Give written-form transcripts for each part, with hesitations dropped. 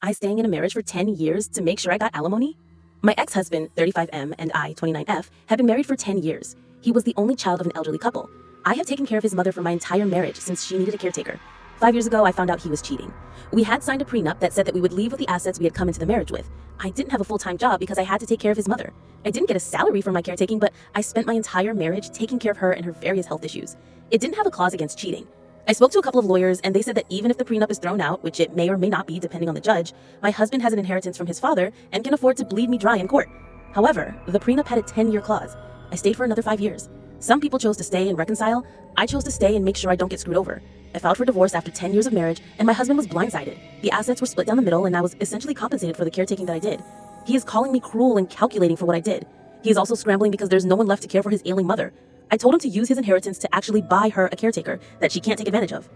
I staying in a marriage for 10 years to make sure I got alimony? My ex-husband, 35M, and I, 29F, have been married for 10 years. He was the only child of an elderly couple. I have taken care of his mother for my entire marriage since she needed a caretaker. 5 years ago, I found out he was cheating. We had signed a prenup that said that we would leave with the assets we had come into the marriage with. I didn't have a full-time job because I had to take care of his mother. I didn't get a salary for my caretaking, but I spent my entire marriage taking care of her and her various health issues. It didn't have a clause against cheating. I spoke to a couple of lawyers, and they said that even if the prenup is thrown out, which it may or may not be depending on the judge, my husband has an inheritance from his father and can afford to bleed me dry in court. However, the prenup had a 10-year clause. I stayed for another 5 years. Some people chose to stay and reconcile. I chose to stay and make sure I don't get screwed over. I filed for divorce after 10 years of marriage, and my husband was blindsided. The assets were split down the middle, and I was essentially compensated for the caretaking that I did. He is calling me cruel and calculating for what I did. He is also scrambling because there's no one left to care for his ailing mother. I told him to use his inheritance to actually buy her a caretaker that she can't take advantage of.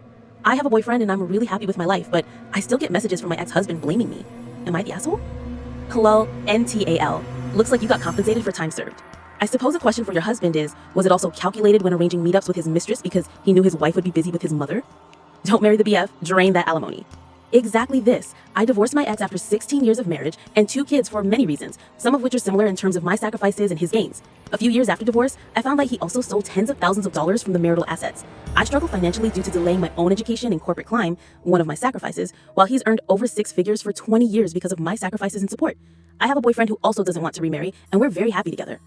I have a boyfriend and I'm really happy with my life, but I still get messages from my ex-husband blaming me. Am I the asshole? Hello, NTAL. Looks like you got compensated for time served. I suppose a question for your husband is, was it also calculated when arranging meetups with his mistress because he knew his wife would be busy with his mother? Don't marry the BF, drain that alimony. Exactly this. I divorced my ex after 16 years of marriage and 2 kids for many reasons, some of which are similar in terms of my sacrifices and his gains. A few years after divorce, I found that he also stole tens of thousands of dollars from the marital assets. I struggle financially due to delaying my own education and corporate climb, one of my sacrifices, while he's earned over 6 figures for 20 years because of my sacrifices and support. I have a boyfriend who also doesn't want to remarry, and we're very happy together.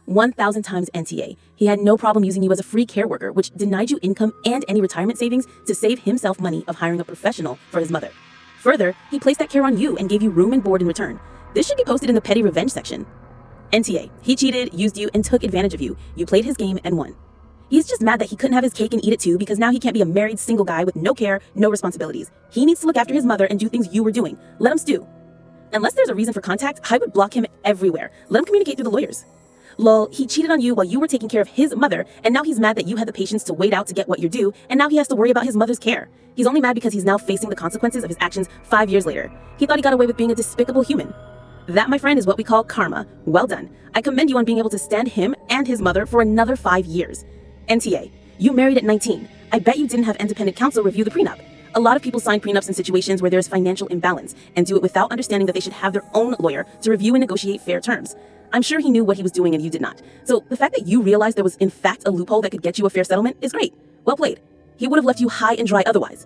1,000 times NTA. He had no problem using you as a free care worker, which denied you income and any retirement savings to save himself money of hiring a professional for his mother. Further, he placed that care on you and gave you room and board in return. This should be posted in the petty revenge section. NTA. He cheated, used you, and took advantage of you. You played his game and won. He's just mad that he couldn't have his cake and eat it too because now he can't be a married single guy with no care, no responsibilities. He needs to look after his mother and do things you were doing. Let him stew. Unless there's a reason for contact, I would block him everywhere. Let him communicate through the lawyers. Lol, he cheated on you while you were taking care of his mother, and now he's mad that you had the patience to wait out to get what you're due, and now he has to worry about his mother's care. He's only mad because he's now facing the consequences of his actions 5 years later. He thought he got away with being a despicable human. That, my friend, is what we call karma. Well done. I commend you on being able to stand him and his mother for another 5 years. NTA, you married at 19. I bet you didn't have independent counsel review the prenup. A lot of people sign prenups in situations where there's financial imbalance and do it without understanding that they should have their own lawyer to review and negotiate fair terms. I'm sure he knew what he was doing and you did not. So the fact that you realized there was in fact a loophole that could get you a fair settlement is great. Well played. He would have left you high and dry otherwise.